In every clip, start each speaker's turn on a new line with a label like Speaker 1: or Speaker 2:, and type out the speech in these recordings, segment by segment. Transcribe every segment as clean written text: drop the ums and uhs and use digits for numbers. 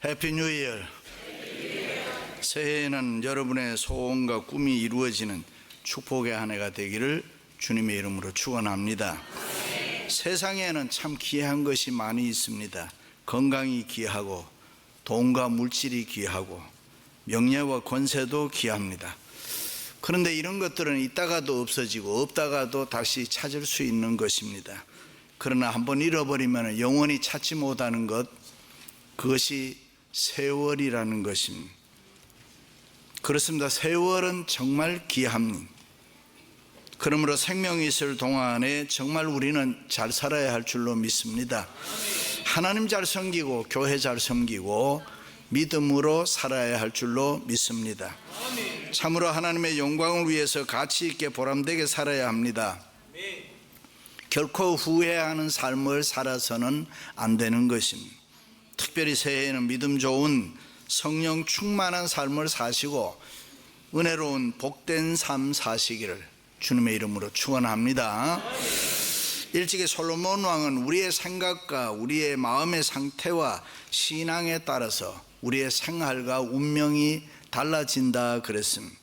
Speaker 1: 해피 뉴 이어. 새해에는 여러분의 소원과 꿈이 이루어지는 축복의 한 해가 되기를 주님의 이름으로 축원합니다. 세상에는 참 귀한 것이 많이 있습니다. 건강이 귀하고 돈과 물질이 귀하고 명예와 권세도 귀합니다. 그런데 이런 것들은 있다가도 없어지고 없다가도 다시 찾을 수 있는 것입니다. 그러나 한번 잃어버리면 영원히 찾지 못하는 것, 그것이 세월이라는 것입니다. 그렇습니다. 세월은 정말 귀합니다. 그러므로 생명이 있을 동안에 정말 우리는 잘 살아야 할 줄로 믿습니다. 하나님 잘 섬기고 교회 잘 섬기고 믿음으로 살아야 할 줄로 믿습니다. 참으로 하나님의 영광을 위해서 가치 있게 보람되게 살아야 합니다. 결코 후회하는 삶을 살아서는 안 되는 것입니다. 특별히 새해에는 믿음 좋은 성령 충만한 삶을 사시고 은혜로운 복된 삶 사시기를 주님의 이름으로 축원합니다. 일찍이 솔로몬 왕은 우리의 생각과 우리의 마음의 상태와 신앙에 따라서 우리의 생활과 운명이 달라진다 그랬습니다.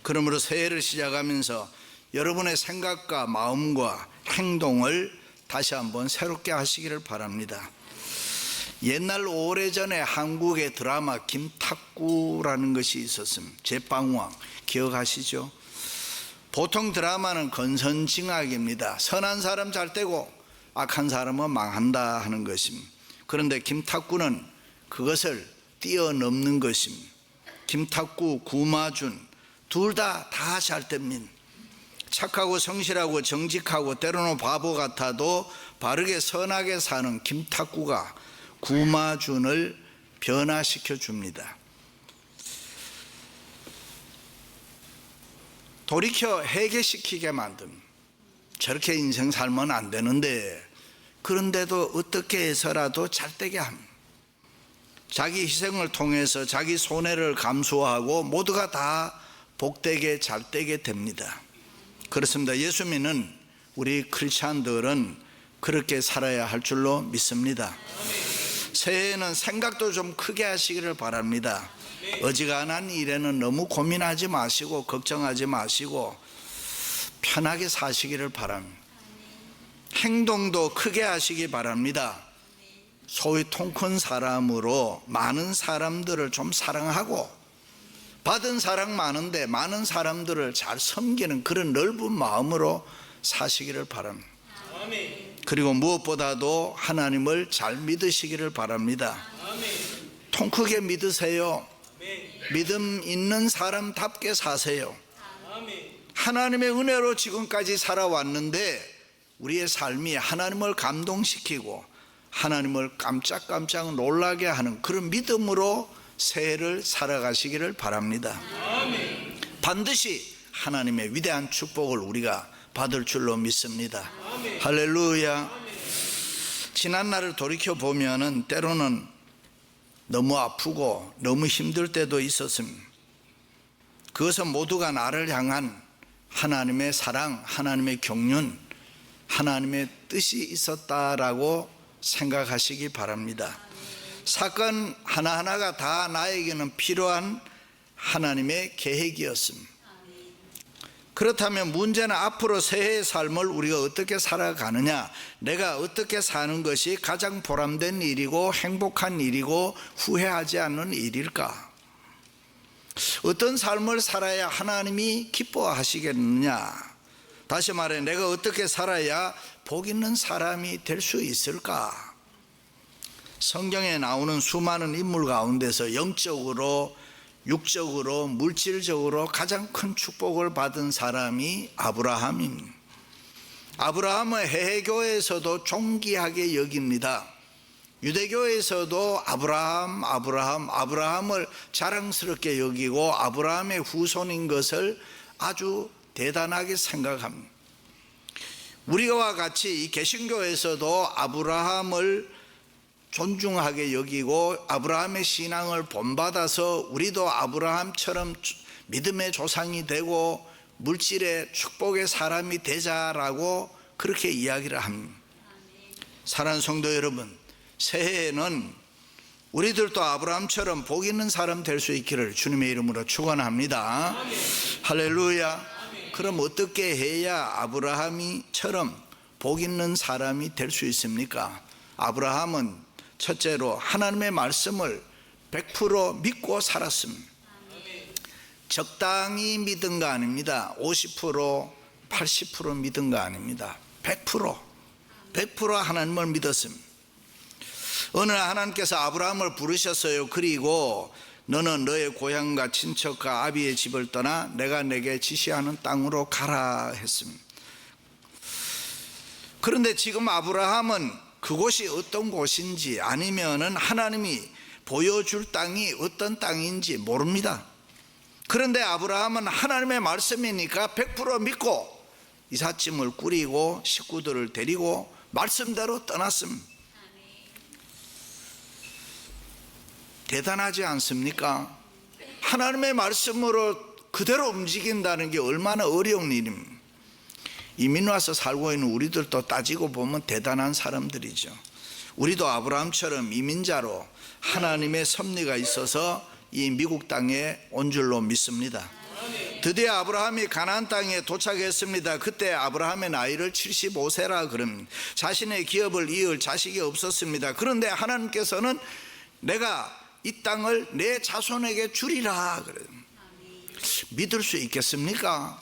Speaker 1: 그러므로 새해를 시작하면서 여러분의 생각과 마음과 행동을 다시 한번 새롭게 하시기를 바랍니다. 옛날 오래전에 한국의 드라마 김탁구라는 것이 있었습니다. 제빵왕 기억하시죠? 보통 드라마는 건선징악입니다. 선한 사람 잘 되고 악한 사람은 망한다 하는 것입니다. 그런데 김탁구는 그것을 뛰어넘는 것입니다. 김탁구, 구마준 둘 다 잘 됩니다. 착하고 성실하고 정직하고 때로는 바보 같아도 바르게 선하게 사는 김탁구가 구마준을 변화시켜 줍니다. 돌이켜 회개시키게 만듭니다. 저렇게 인생 살면 안 되는데, 그런데도 어떻게 해서라도 잘되게 합니다. 자기 희생을 통해서 자기 손해를 감수하고 모두가 다 복되게 잘되게 됩니다. 그렇습니다. 예수 믿는 우리 크리스찬들은 그렇게 살아야 할 줄로 믿습니다. 새해에는 생각도 좀 크게 하시기를 바랍니다. 어지간한 일에는 너무 고민하지 마시고 걱정하지 마시고 편하게 사시기를 바랍니다. 행동도 크게 하시기 바랍니다. 소위 통 큰 사람으로 많은 사람들을 좀 사랑하고 받은 사랑 많은데 많은 사람들을 잘 섬기는 그런 넓은 마음으로 사시기를 바랍니다. 그리고 무엇보다도 하나님을 잘 믿으시기를 바랍니다. 통 크게 믿으세요. 믿음 있는 사람답게 사세요. 하나님의 은혜로 지금까지 살아왔는데 우리의 삶이 하나님을 감동시키고 하나님을 깜짝깜짝 놀라게 하는 그런 믿음으로 새해를 살아가시기를 바랍니다. 반드시 하나님의 위대한 축복을 우리가 받을 줄로 믿습니다. 할렐루야. 지난날을 돌이켜보면 때로는 너무 아프고 너무 힘들 때도 있었습니다. 그것은 모두가 나를 향한 하나님의 사랑, 하나님의 경륜, 하나님의 뜻이 있었다라고 생각하시기 바랍니다. 사건 하나하나가 다 나에게는 필요한 하나님의 계획이었습니다. 그렇다면 문제는 앞으로 새해의 삶을 우리가 어떻게 살아가느냐, 내가 어떻게 사는 것이 가장 보람된 일이고 행복한 일이고 후회하지 않는 일일까? 어떤 삶을 살아야 하나님이 기뻐하시겠느냐? 다시 말해 내가 어떻게 살아야 복 있는 사람이 될 수 있을까? 성경에 나오는 수많은 인물 가운데서 영적으로, 육적으로, 물질적으로 가장 큰 축복을 받은 사람이 아브라함입니다. 아브라함은 해외교회에서도 존귀하게 여깁니다. 유대교회에서도 아브라함을 자랑스럽게 여기고 아브라함의 후손인 것을 아주 대단하게 생각합니다. 우리와 같이 이 개신교에서도 아브라함을 존중하게 여기고 아브라함의 신앙을 본받아서 우리도 아브라함처럼 믿음의 조상이 되고 물질의 축복의 사람이 되자라고 그렇게 이야기를 합니다. 사랑하는 성도 여러분, 새해에는 우리들도 아브라함처럼 복 있는 사람 될 수 있기를 주님의 이름으로 축원합니다. 할렐루야. 그럼 어떻게 해야 아브라함이처럼 복 있는 사람이 될 수 있습니까? 아브라함은 첫째로 하나님의 말씀을 100% 믿고 살았습니다. 적당히 믿은 거 아닙니다. 50%, 80% 믿은 거 아닙니다. 100% 하나님을 믿었습니다. 어느 날 하나님께서 아브라함을 부르셨어요. 그리고 너는 너의 고향과 친척과 아비의 집을 떠나 내가 내게 지시하는 땅으로 가라 했습니다. 그런데 지금 아브라함은 그곳이 어떤 곳인지 아니면은 하나님이 보여줄 땅이 어떤 땅인지 모릅니다. 그런데 아브라함은 하나님의 말씀이니까 100% 믿고 이삿짐을 꾸리고 식구들을 데리고 말씀대로 떠났습니다. 대단하지 않습니까? 하나님의 말씀으로 그대로 움직인다는 게 얼마나 어려운 일입니까? 이민 와서 살고 있는 우리들도 따지고 보면 대단한 사람들이죠. 우리도 아브라함처럼 이민자로 하나님의 섭리가 있어서 이 미국 땅에 온 줄로 믿습니다. 드디어 아브라함이 가나안 땅에 도착했습니다. 그때 아브라함의 나이를 75세라 그럽니다. 자신의 기업을 이을 자식이 없었습니다. 그런데 하나님께서는 내가 이 땅을 내 자손에게 주리라 그래요. 믿을 수 있겠습니까?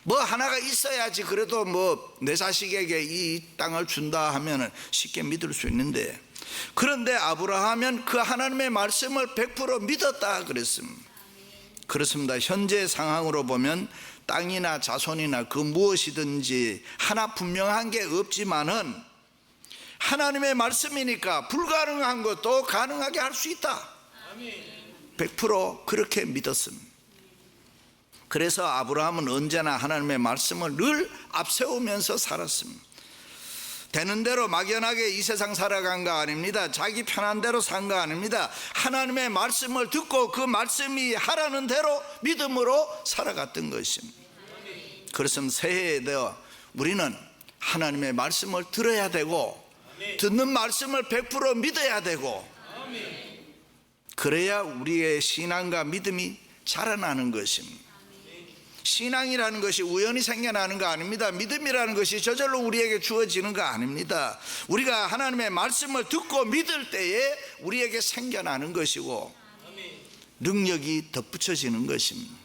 Speaker 1: 뭐 하나가 있어야지 그래도 뭐 내 자식에게 이 땅을 준다 하면 쉽게 믿을 수 있는데, 그런데 아브라함은 그 하나님의 말씀을 100% 믿었다 그랬습니다. 그렇습니다. 현재 상황으로 보면 땅이나 자손이나 그 무엇이든지 하나 분명한 게 없지만은 하나님의 말씀이니까 불가능한 것도 가능하게 할 수 있다. 100% 그렇게 믿었습니다. 그래서 아브라함은 언제나 하나님의 말씀을 늘 앞세우면서 살았습니다. 되는 대로 막연하게 이 세상 살아간 거 아닙니다. 자기 편한 대로 산 거 아닙니다. 하나님의 말씀을 듣고 그 말씀이 하라는 대로 믿음으로 살아갔던 것입니다. 그래서 새해에 되어 우리는 하나님의 말씀을 들어야 되고 듣는 말씀을 100% 믿어야 되고, 그래야 우리의 신앙과 믿음이 자라나는 것입니다. 신앙이라는 것이 우연히 생겨나는 거 아닙니다. 믿음이라는 것이 저절로 우리에게 주어지는 거 아닙니다. 우리가 하나님의 말씀을 듣고 믿을 때에 우리에게 생겨나는 것이고 능력이 덧붙여지는 것입니다.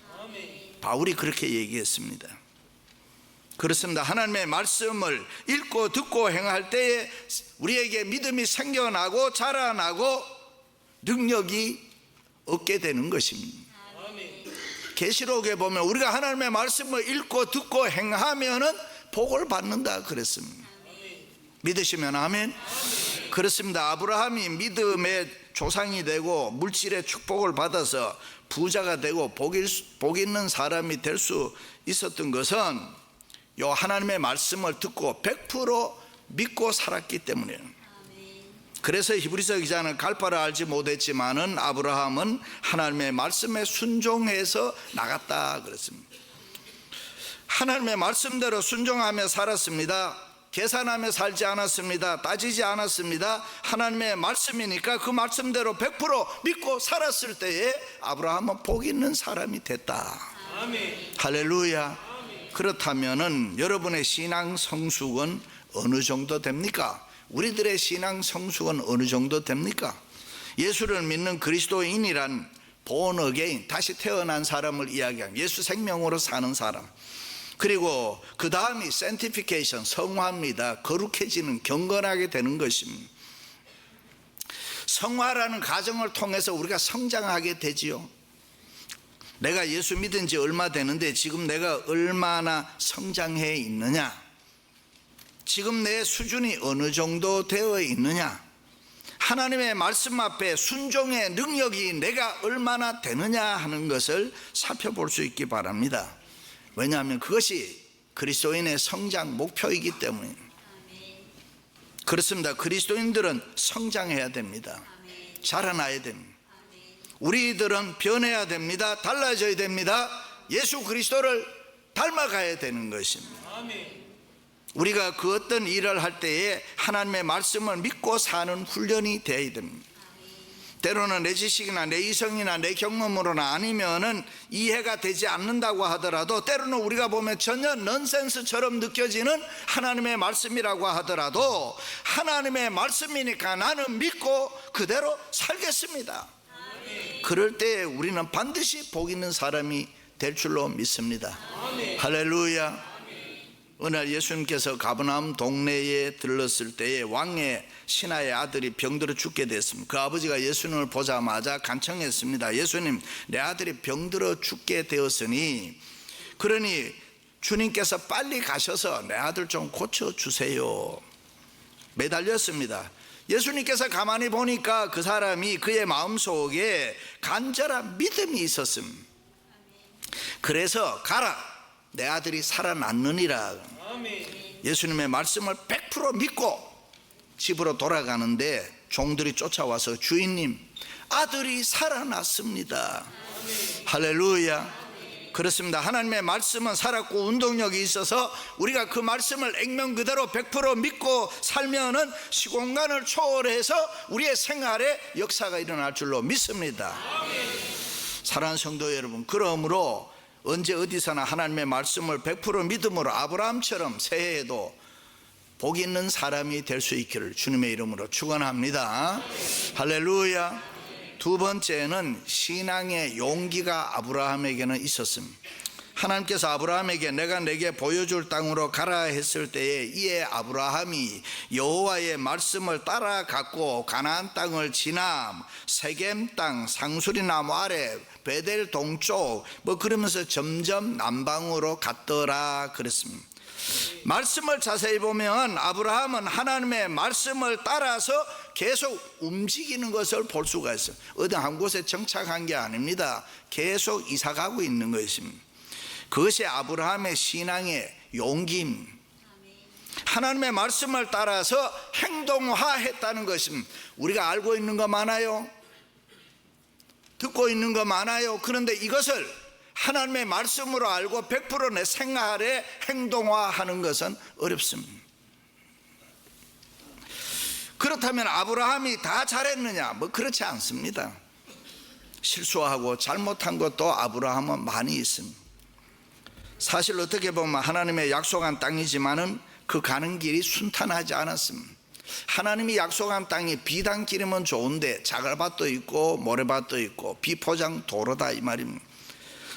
Speaker 1: 바울이 그렇게 얘기했습니다. 그렇습니다. 하나님의 말씀을 읽고 듣고 행할 때에 우리에게 믿음이 생겨나고 자라나고 능력이 얻게 되는 것입니다. 계시록에 보면 우리가 하나님의 말씀을 읽고 듣고 행하면은 복을 받는다 그랬습니다. 믿으시면 아멘. 그렇습니다. 아브라함이 믿음의 조상이 되고 물질의 축복을 받아서 부자가 되고 복 있는 사람이 될 수 있었던 것은 요 하나님의 말씀을 듣고 100% 믿고 살았기 때문이에요. 그래서 히브리서 기자는 갈 바를 알지 못했지만은 아브라함은 하나님의 말씀에 순종해서 나갔다 그랬습니다. 하나님의 말씀대로 순종하며 살았습니다. 계산하며 살지 않았습니다. 따지지 않았습니다. 하나님의 말씀이니까 그 말씀대로 100% 믿고 살았을 때에 아브라함은 복 있는 사람이 됐다. 아멘. 할렐루야. 아멘. 그렇다면은 여러분의 신앙 성숙은 어느 정도 됩니까? 우리들의 신앙 성숙은 어느 정도 됩니까? 예수를 믿는 그리스도인이란 born again, 다시 태어난 사람을 이야기합니다. 예수 생명으로 사는 사람. 그리고 그 다음이 sanctification, 성화입니다. 거룩해지는, 경건하게 되는 것입니다. 성화라는 과정을 통해서 우리가 성장하게 되지요. 내가 예수 믿은 지 얼마 되는데 지금 내가 얼마나 성장해 있느냐, 지금 내 수준이 어느 정도 되어 있느냐, 하나님의 말씀 앞에 순종의 능력이 내가 얼마나 되느냐 하는 것을 살펴볼 수 있기 바랍니다. 왜냐하면 그것이 그리스도인의 성장 목표이기 때문입니다. 그렇습니다. 그리스도인들은 성장해야 됩니다. 자라나야 됩니다. 우리들은 변해야 됩니다. 달라져야 됩니다. 예수 그리스도를 닮아가야 되는 것입니다. 우리가 그 어떤 일을 할 때에 하나님의 말씀을 믿고 사는 훈련이 되어야 됩니다. 때로는 내 지식이나 내 이성이나 내 경험으로나 아니면은 이해가 되지 않는다고 하더라도, 때로는 우리가 보면 전혀 넌센스처럼 느껴지는 하나님의 말씀이라고 하더라도 하나님의 말씀이니까 나는 믿고 그대로 살겠습니다. 그럴 때 우리는 반드시 복 있는 사람이 될 줄로 믿습니다. 할렐루야. 어느 날 예수님께서 가버나움 동네에 들렀을 때에 왕의 신하의 아들이 병들어 죽게 됐습니다. 그 아버지가 예수님을 보자마자 간청했습니다. 예수님, 내 아들이 병들어 죽게 되었으니 그러니 주님께서 빨리 가셔서 내 아들 좀 고쳐주세요. 매달렸습니다. 예수님께서 가만히 보니까 그 사람이 그의 마음속에 간절한 믿음이 있었습니다. 그래서 가라, 내 아들이 살아났느니라. 예수님의 말씀을 100% 믿고 집으로 돌아가는데 종들이 쫓아와서 주인님, 아들이 살아났습니다. 할렐루야. 그렇습니다. 하나님의 말씀은 살았고 운동력이 있어서 우리가 그 말씀을 액면 그대로 100% 믿고 살면은 시공간을 초월해서 우리의 생활에 역사가 일어날 줄로 믿습니다. 사랑하는 성도 여러분, 그러므로 언제 어디서나 하나님의 말씀을 100% 믿음으로 아브라함처럼 새해에도 복 있는 사람이 될 수 있기를 주님의 이름으로 축원합니다. 할렐루야. 두 번째는 신앙의 용기가 아브라함에게는 있었습니다. 하나님께서 아브라함에게 내가 내게 보여줄 땅으로 가라 했을 때에 이에 아브라함이 여호와의 말씀을 따라갔고 가나안 땅을 지나 세겜 땅 상수리나무 아래 베델 동쪽 그러면서 점점 남방으로 갔더라 그랬습니다. 말씀을 자세히 보면 아브라함은 하나님의 말씀을 따라서 계속 움직이는 것을 볼 수가 있어요. 어디 한 곳에 정착한 게 아닙니다. 계속 이사가고 있는 것입니다. 그것이 아브라함의 신앙의 용기입니다. 하나님의 말씀을 따라서 행동화했다는 것입니다. 우리가 알고 있는 거 많아요. 듣고 있는 거 많아요. 그런데 이것을 하나님의 말씀으로 알고 100% 내 생활에 행동화하는 것은 어렵습니다. 그렇다면 아브라함이 다 잘했느냐? 그렇지 않습니다. 실수하고 잘못한 것도 아브라함은 많이 있습니다. 사실 어떻게 보면 하나님의 약속한 땅이지만은 그 가는 길이 순탄하지 않았습니다. 하나님이 약속한 땅이 비단길이면 좋은데 자갈밭도 있고 모래밭도 있고 비포장 도로다 이 말입니다.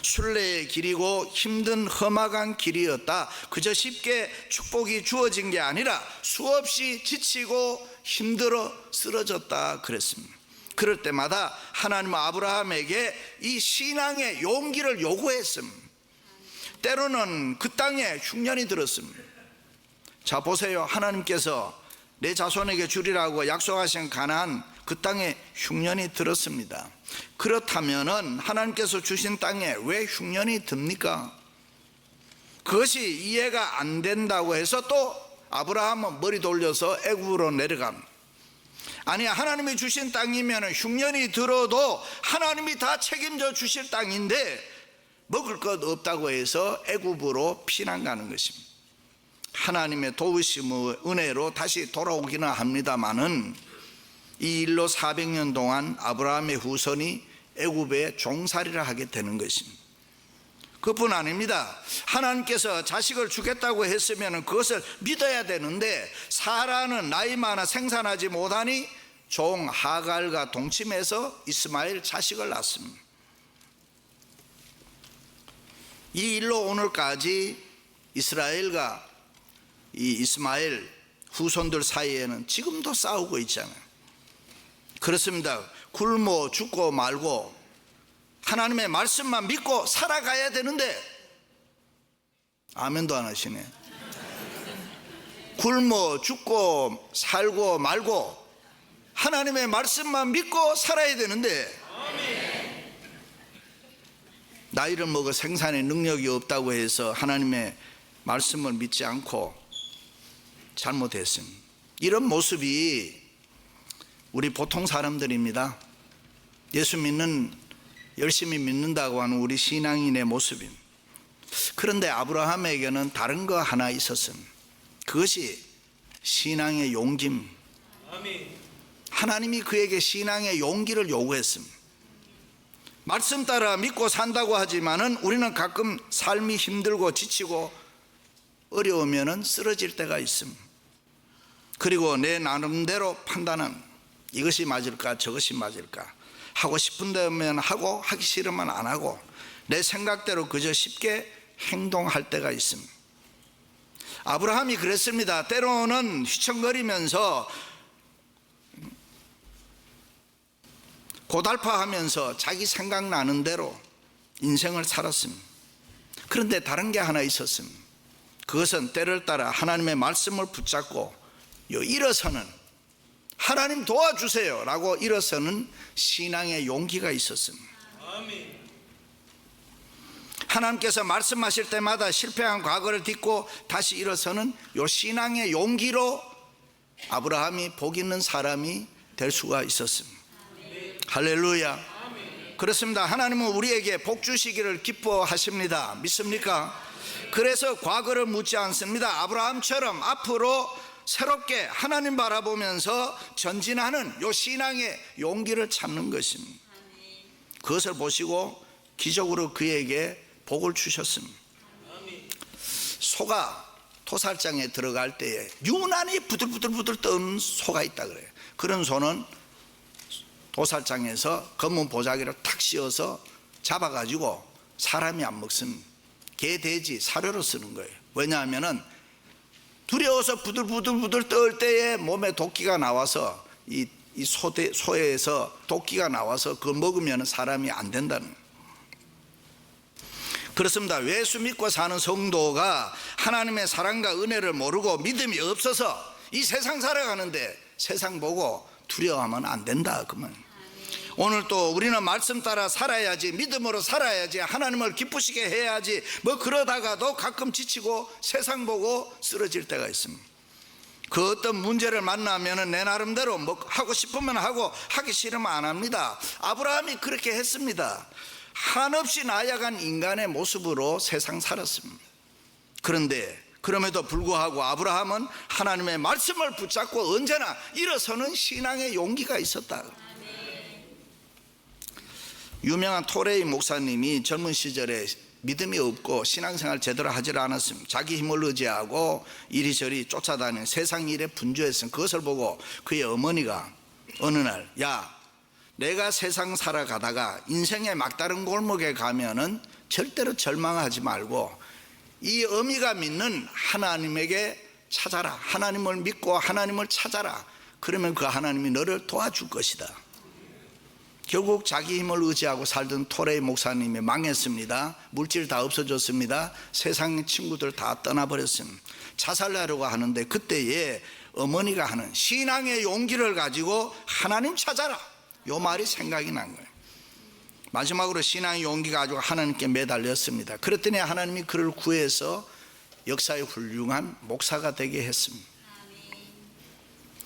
Speaker 1: 순례의 길이고 힘든 험악한 길이었다. 그저 쉽게 축복이 주어진 게 아니라 수없이 지치고 힘들어 쓰러졌다 그랬습니다. 그럴 때마다 하나님은 아브라함에게 이 신앙의 용기를 요구했습니다. 때로는 그 땅에 흉년이 들었습니다. 자 보세요. 하나님께서 내 자손에게 주리라고 약속하신 가나안 그 땅에 흉년이 들었습니다. 그렇다면은 하나님께서 주신 땅에 왜 흉년이 듭니까? 그것이 이해가 안 된다고 해서 또 아브라함은 머리 돌려서 애굽으로 내려갑니다. 아니, 하나님이 주신 땅이면 흉년이 들어도 하나님이 다 책임져 주실 땅인데 먹을 것 없다고 해서 애굽으로 피난 가는 것입니다. 하나님의 도우심의 은혜로 다시 돌아오기는 합니다마는 이 일로 400년 동안 아브라함의 후손이 애굽에 종살이를 하게 되는 것입니다. 그뿐 아닙니다. 하나님께서 자식을 주겠다고 했으면 그것을 믿어야 되는데 사라는 나이 많아 생산하지 못하니 종 하갈과 동침해서 이스마엘 자식을 낳습니다. 이 일로 오늘까지 이스라엘과 이 이스마엘 후손들 사이에는 지금도 싸우고 있잖아요. 그렇습니다. 굶어 죽고 말고 하나님의 말씀만 믿고 살아가야 되는데 아멘도 안 하시네. 굶어 죽고 살고 말고 하나님의 말씀만 믿고 살아야 되는데 나이를 먹어 생산의 능력이 없다고 해서 하나님의 말씀을 믿지 않고 잘못했습니다. 이런 모습이 우리 보통 사람들입니다. 예수 믿는, 열심히 믿는다고 하는 우리 신앙인의 모습입니다. 그런데 아브라함에게는 다른 거 하나 있었습니다. 그것이 신앙의 용기입니다. 하나님이 그에게 신앙의 용기를 요구했습니다. 말씀 따라 믿고 산다고 하지만은 우리는 가끔 삶이 힘들고 지치고 어려우면은 쓰러질 때가 있습니다. 그리고 내 나름대로 판단은 이것이 맞을까 저것이 맞을까, 하고 싶은 데면 하고 하기 싫으면 안 하고 내 생각대로 그저 쉽게 행동할 때가 있습니다. 아브라함이 그랬습니다. 때로는 휘청거리면서 고달파하면서 자기 생각나는 대로 인생을 살았습니다. 그런데 다른 게 하나 있었습니다. 그것은 때를 따라 하나님의 말씀을 붙잡고 일어서는, 하나님 도와주세요 라고 일어서는 신앙의 용기가 있었습니다. 하나님께서 말씀하실 때마다 실패한 과거를 딛고 다시 일어서는 이 신앙의 용기로 아브라함이 복 있는 사람이 될 수가 있었습니다. 할렐루야. 그렇습니다. 하나님은 우리에게 복 주시기를 기뻐하십니다. 믿습니까? 그래서 과거를 묻지 않습니다. 아브라함처럼 앞으로 새롭게 하나님 바라보면서 전진하는 이 신앙의 용기를 찾는 것입니다. 그것을 보시고 기적으로 그에게 복을 주셨습니다. 소가 토살장에 들어갈 때에 유난히 부들부들 떠는 소가 있다 그래요. 그런 소는 도살장에서 검은 보자기를 탁 씌워서 잡아가지고 사람이 안 먹습니다. 개, 돼지, 사료로 쓰는 거예요. 왜냐하면은 두려워서 부들부들 떨 때에 몸에 도끼가 나와서 이 소에서 도끼가 나와서 그거 먹으면 사람이 안 된다는 거예요. 그렇습니다. 예수 믿고 사는 성도가 하나님의 사랑과 은혜를 모르고 믿음이 없어서 이 세상 살아가는데 세상 보고 두려워하면 안 된다. 그러면 오늘 또 우리는 말씀 따라 살아야지, 믿음으로 살아야지, 하나님을 기쁘시게 해야지, 뭐 그러다가도 가끔 지치고 세상 보고 쓰러질 때가 있습니다. 그 어떤 문제를 만나면 내 나름대로 뭐 하고 싶으면 하고 하기 싫으면 안 합니다. 아브라함이 그렇게 했습니다. 한없이 나약한 인간의 모습으로 세상 살았습니다. 그런데 그럼에도 불구하고 아브라함은 하나님의 말씀을 붙잡고 언제나 일어서는 신앙의 용기가 있었다. 유명한 토레이 목사님이 젊은 시절에 믿음이 없고 신앙생활 제대로 하지 않았습니다. 자기 힘을 의지하고 이리저리 쫓아다니는 세상 일에 분주했습니다. 그것을 보고 그의 어머니가 어느 날, 야, 내가 세상 살아가다가 인생의 막다른 골목에 가면은 절대로 절망하지 말고 이 어미가 믿는 하나님에게 찾아라. 하나님을 믿고 하나님을 찾아라. 그러면 그 하나님이 너를 도와줄 것이다. 결국 자기 힘을 의지하고 살던 토레이 목사님이 망했습니다. 물질 다 없어졌습니다. 세상 친구들 다 떠나버렸습니다. 자살하려고 하는데 그때에 어머니가 하는 신앙의 용기를 가지고 하나님 찾아라, 요 말이 생각이 난 거예요. 마지막으로 신앙의 용기 가지고 하나님께 매달렸습니다. 그랬더니 하나님이 그를 구해서 역사의 훌륭한 목사가 되게 했습니다.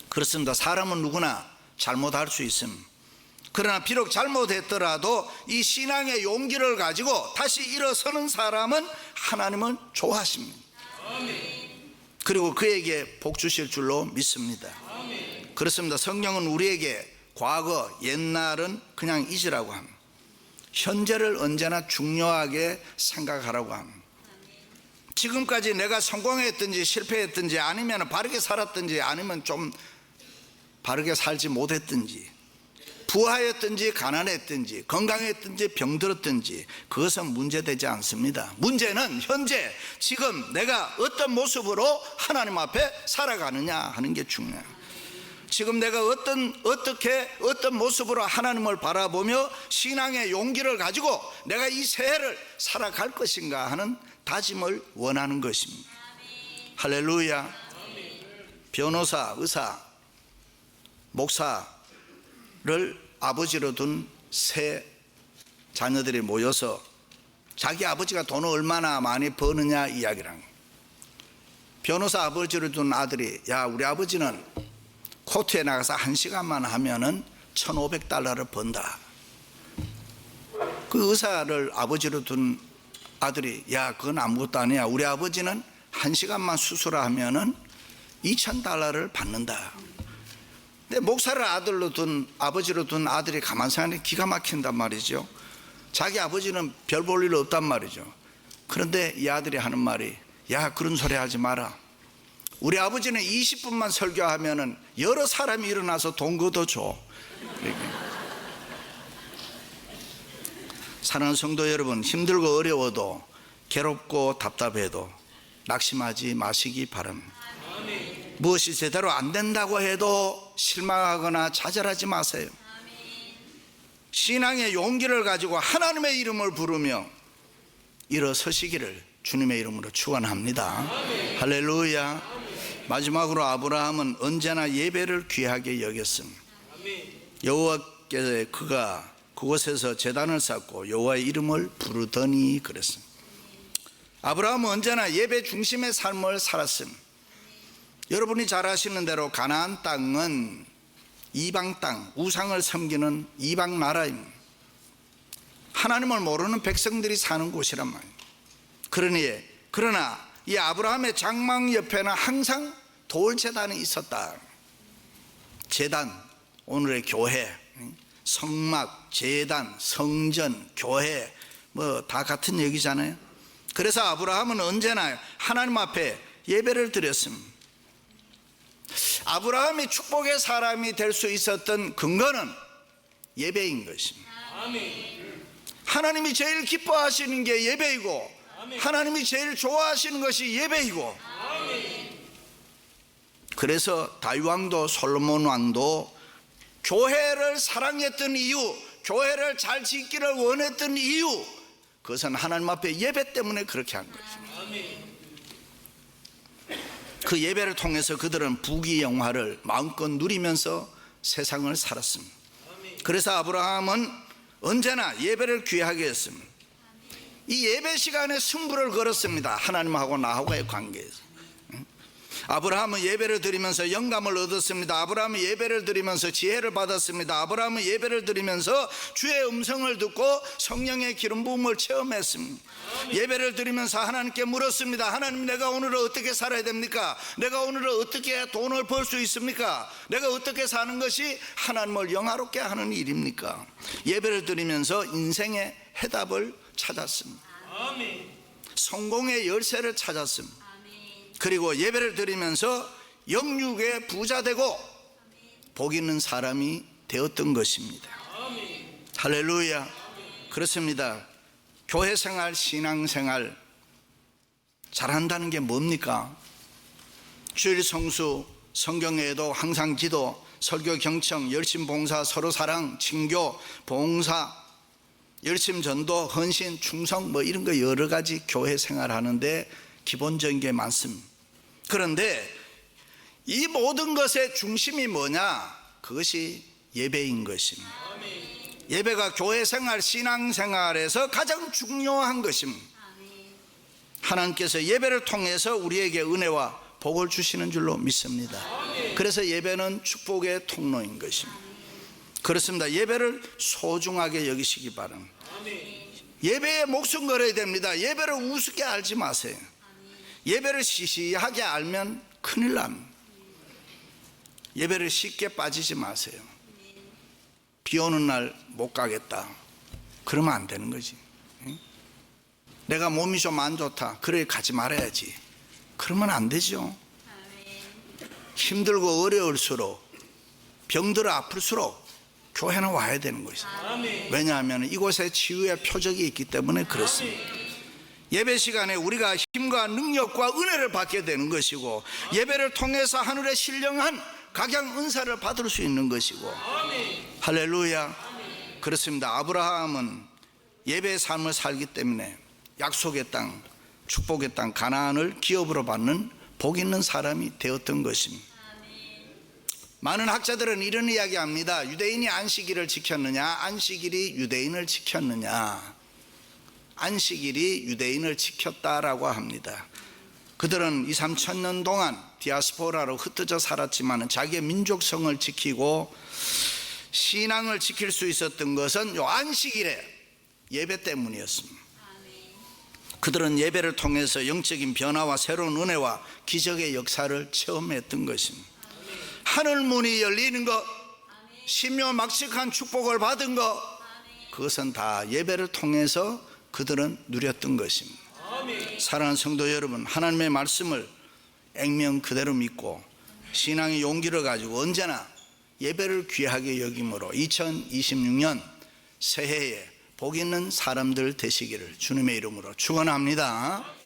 Speaker 1: 그렇습니다. 사람은 누구나 잘못할 수 있습니다. 그러나 비록 잘못했더라도 이 신앙의 용기를 가지고 다시 일어서는 사람은 하나님을 좋아하십니다. 그리고 그에게 복 주실 줄로 믿습니다. 그렇습니다. 성경은 우리에게 과거, 옛날은 그냥 잊으라고 합니다. 현재를 언제나 중요하게 생각하라고 합니다. 지금까지 내가 성공했든지 실패했든지 아니면 바르게 살았든지 아니면 좀 바르게 살지 못했든지, 부하였든지 가난했든지 건강했든지 병들었든지 그것은 문제되지 않습니다. 문제는 현재 지금 내가 어떤 모습으로 하나님 앞에 살아가느냐 하는 게 중요해요. 지금 내가 어떤 모습으로 하나님을 바라보며 신앙의 용기를 가지고 내가 이 새해를 살아갈 것인가 하는 다짐을 원하는 것입니다. 할렐루야. 변호사, 의사, 목사를 아버지로 둔 세 자녀들이 모여서 자기 아버지가 돈을 얼마나 많이 버느냐 이야기랑, 변호사 아버지로 둔 아들이, 야, 우리 아버지는 코트에 나가서 1시간만 하면은 $1,500를 번다. 그 의사를 아버지로 둔 아들이, 야, 그건 아무것도 아니야. 우리 아버지는 1시간만 수술하면은 $2,000를 받는다. 근데 목사를 아들로 둔, 아버지로 둔 아들이 가만 생각하니 기가 막힌단 말이죠. 자기 아버지는 별 볼 일 없단 말이죠. 그런데 이 아들이 하는 말이, 야, 그런 소리 하지 마라. 우리 아버지는 20분만 설교하면은 여러 사람이 일어나서 돈 걷어줘. 사랑하는 성도 여러분, 힘들고 어려워도 괴롭고 답답해도 낙심하지 마시기 바랍니다. 무엇이 제대로 안 된다고 해도 실망하거나 좌절하지 마세요. 신앙의 용기를 가지고 하나님의 이름을 부르며 일어서시기를 주님의 이름으로 축원합니다. 할렐루야. 마지막으로 아브라함은 언제나 예배를 귀하게 여겼습니다. 여호와께 그가 그곳에서 제단을 쌓고 여호와의 이름을 부르더니 그랬습니다. 아브라함은 언제나 예배 중심의 삶을 살았습니다. 여러분이 잘 아시는 대로 가나안 땅은 이방 땅, 우상을 섬기는 이방 나라입니다. 하나님을 모르는 백성들이 사는 곳이란 말이에요. 그러나 이 아브라함의 장막 옆에는 항상 돌제단이 있었다. 제단, 오늘의 교회, 성막, 제단, 성전, 교회 뭐 다 같은 얘기잖아요. 그래서 아브라함은 언제나 하나님 앞에 예배를 드렸습니다. 아브라함이 축복의 사람이 될 수 있었던 근거는 예배인 것입니다. 하나님이 제일 기뻐하시는 게 예배이고, 하나님이 제일 좋아하시는 것이 예배이고, 그래서 다윗 왕도 솔로몬 왕도 교회를 사랑했던 이유, 교회를 잘 짓기를 원했던 이유, 그것은 하나님 앞에 예배 때문에 그렇게 한 것입니다. 그 예배를 통해서 그들은 부귀영화를 마음껏 누리면서 세상을 살았습니다. 그래서 아브라함은 언제나 예배를 귀하게 했습니다. 이 예배 시간에 승부를 걸었습니다. 하나님하고 나하고의 관계에서. 아브라함은 예배를 드리면서 영감을 얻었습니다. 아브라함은 예배를 드리면서 지혜를 받았습니다. 아브라함은 예배를 드리면서 주의 음성을 듣고 성령의 기름 부음을 체험했습니다. 예배를 드리면서 하나님께 물었습니다. 하나님, 내가 오늘은 어떻게 살아야 됩니까? 내가 오늘은 어떻게 돈을 벌 수 있습니까? 내가 어떻게 사는 것이 하나님을 영화롭게 하는 일입니까? 예배를 드리면서 인생의 해답을 찾았습니다. 성공의 열쇠를 찾았습니다. 그리고 예배를 드리면서 영육의 부자 되고 복 있는 사람이 되었던 것입니다. 할렐루야. 그렇습니다. 교회 생활, 신앙 생활 잘한다는 게 뭡니까? 주일 성수, 성경에도 항상 기도, 설교 경청, 열심 봉사, 서로 사랑, 친교, 봉사, 열심 전도, 헌신, 충성 뭐 이런 거 여러 가지 교회 생활 하는데 기본적인 게 많습니다. 그런데 이 모든 것의 중심이 뭐냐? 그것이 예배인 것입니다. 예배가 교회 생활, 신앙 생활에서 가장 중요한 것입니다. 하나님께서 예배를 통해서 우리에게 은혜와 복을 주시는 줄로 믿습니다. 그래서 예배는 축복의 통로인 것입니다. 그렇습니다. 예배를 소중하게 여기시기 바랍니다. 예배에 목숨 걸어야 됩니다. 예배를 우습게 알지 마세요. 예배를 시시하게 알면 큰일 납니다. 예배를 쉽게 빠지지 마세요. 비 오는 날 못 가겠다, 그러면 안 되는 거지. 내가 몸이 좀 안 좋다, 그래 가지 말아야지, 그러면 안 되죠. 힘들고 어려울수록, 병들어 아플수록 교회는 와야 되는 것이죠. 왜냐하면 이곳에 치유의 표적이 있기 때문에 그렇습니다. 예배 시간에 우리가 힘과 능력과 은혜를 받게 되는 것이고, 예배를 통해서 하늘의 신령한 각양 은사를 받을 수 있는 것이고. 할렐루야. 그렇습니다. 아브라함은 예배의 삶을 살기 때문에 약속의 땅, 축복의 땅 가나안을 기업으로 받는 복 있는 사람이 되었던 것입니다. 많은 학자들은 이런 이야기합니다. 유대인이 안식일을 지켰느냐, 안식일이 유대인을 지켰느냐. 안식일이 유대인을 지켰다라고 합니다. 그들은 2, 3천 년 동안 디아스포라로 흩어져 살았지만 자기의 민족성을 지키고 신앙을 지킬 수 있었던 것은 요 안식일의 예배 때문이었습니다. 그들은 예배를 통해서 영적인 변화와 새로운 은혜와 기적의 역사를 체험했던 것입니다. 하늘 문이 열리는 것, 신묘막측한 축복을 받은 것, 그것은 다 예배를 통해서 그들은 누렸던 것입니다. 사랑하는 성도 여러분, 하나님의 말씀을 액면 그대로 믿고 신앙의 용기를 가지고 언제나 예배를 귀하게 여김으로 2026년 새해에 복 있는 사람들 되시기를 주님의 이름으로 축원합니다.